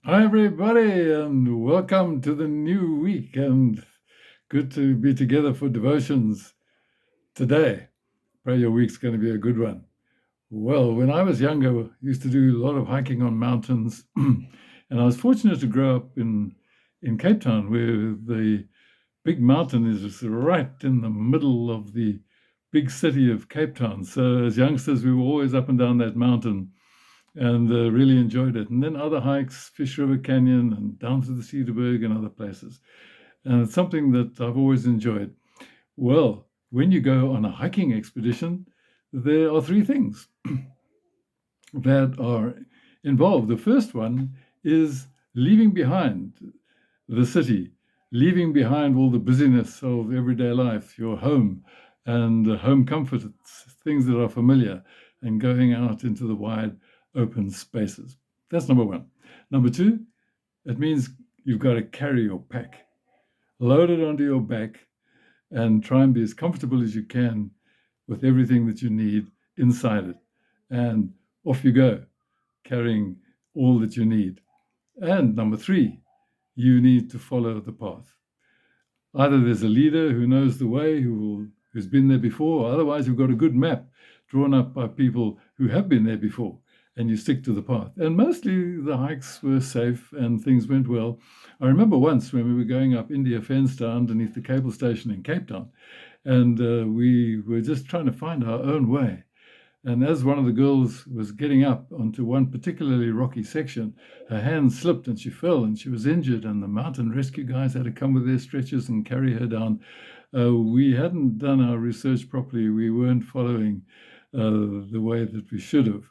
Hi, everybody, and welcome to the new week. And good to be together for devotions today. Pray your week's going to be a good one. Well, when I was younger, I used to do a lot of hiking on mountains, and I was fortunate to grow up in Cape Town, where the big mountain is right in the middle of the big city of Cape Town. So as youngsters, we were always up and down that mountain and really enjoyed it. And then other hikes, Fish River Canyon and down to the Cedarburg and other places. And it's something that I've always enjoyed. Well, when you go on a hiking expedition, there are three things that are involved. The first one is leaving behind the city, leaving behind all the busyness of everyday life, your home and home comfort, things that are familiar, and going out into the wide open spaces. That's number one. Number two, it means you've got to carry your pack, load it onto your back, and try and be as comfortable as you can with everything that you need inside it. And off you go, carrying all that you need. And number three, you need to follow the path. Either there's a leader who knows the way, who's been there before, or otherwise you've got a good map drawn up by people who have been there before, and you stick to the path. And mostly the hikes were safe and things went well. I remember once when we were going up India Fence underneath the cable station in Cape Town, and we were just trying to find our own way. And as one of the girls was getting up onto one particularly rocky section, her hand slipped and she fell and she was injured. And the mountain rescue guys had to come with their stretchers and carry her down. We hadn't done our research properly. We weren't following the way that we should have.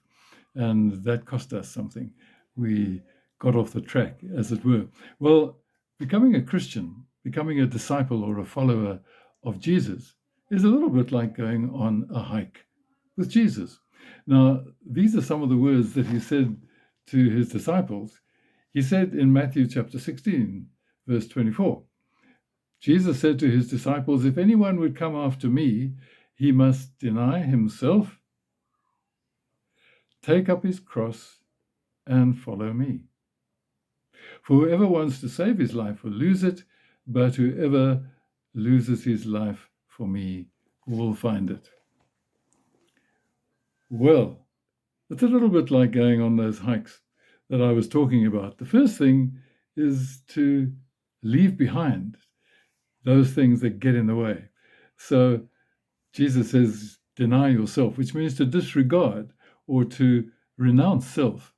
And that cost us something. We got off the track, as it were. Well, becoming a Christian, becoming a disciple or a follower of Jesus is a little bit like going on a hike with Jesus. Now, these are some of the words that he said to his disciples. He said in Matthew chapter 16, verse 24, Jesus said to his disciples, "If anyone would come after me, he must deny himself, take up his cross, and follow me. For whoever wants to save his life will lose it, but whoever loses his life for me will find it." Well, it's a little bit like going on those hikes that I was talking about. The first thing is to leave behind those things that get in the way. So Jesus says, deny yourself, which means to disregard or to renounce self.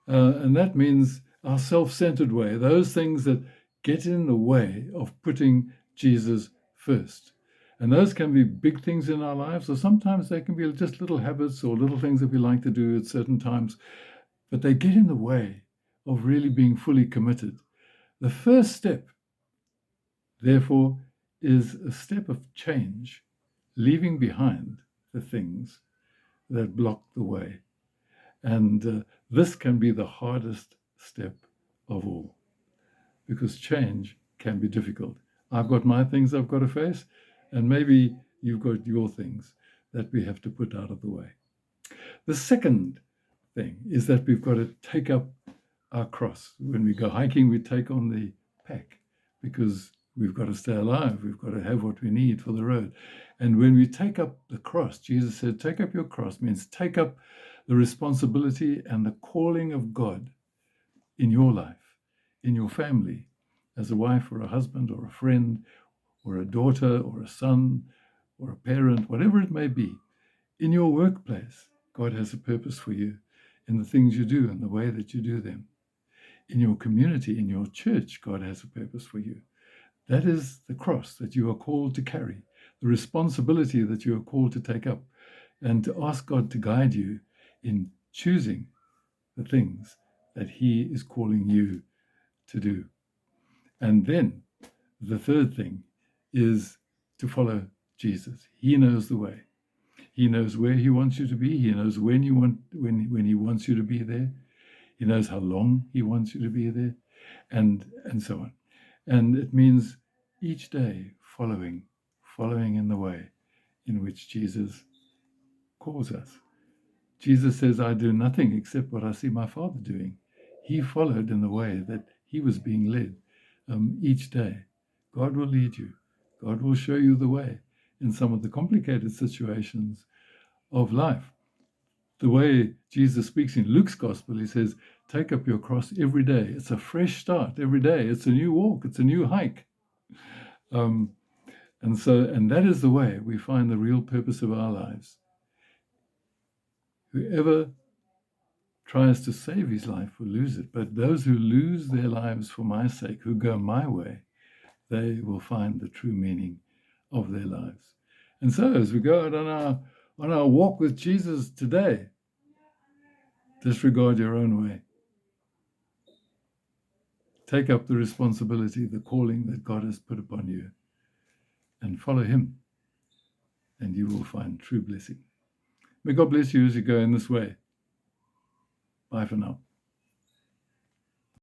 And that means our self-centered way, those things that get in the way of putting Jesus first. And those can be big things in our lives, or sometimes they can be just little habits or little things that we like to do at certain times, but they get in the way of really being fully committed. The first step, therefore, is a step of change, leaving behind the things that block the way. And this can be the hardest step of all, because change can be difficult. I've got my things I've got to face, and maybe you've got your things that we have to put out of the way. The second thing is that we've got to take up our cross. When we go hiking, we take on the pack because we've got to stay alive. We've got to have what we need for the road. And when we take up the cross, Jesus said, take up your cross means take up the responsibility and the calling of God in your life, in your family, as a wife or a husband or a friend or a daughter or a son or a parent, whatever it may be. In your workplace, God has a purpose for you in the things you do and the way that you do them. In your community, in your church, God has a purpose for you. That is the cross that you are called to carry, the responsibility that you are called to take up, and to ask God to guide you in choosing the things that He is calling you to do. And then the third thing is to follow Jesus. He knows the way. He knows where He wants you to be. He knows when He wants you to be there. He knows how long He wants you to be there, and so on. And it means each day following in the way in which Jesus calls us. Jesus says, I do nothing except what I see my Father doing. he followed in the way that he was being led each day. God will lead you. God will show you the way in some of the complicated situations of life. The way Jesus speaks in Luke's gospel, he says, take up your cross every day. It's a fresh start every day. It's a new walk. It's a new hike. And that is the way we find the real purpose of our lives. Whoever tries to save his life will lose it. But those who lose their lives for my sake, who go my way, they will find the true meaning of their lives. And so as we go out on our walk with Jesus today, disregard your own way. Take up the responsibility, the calling that God has put upon you, and follow him, and you will find true blessing. May God bless you as you go in this way. Bye for now.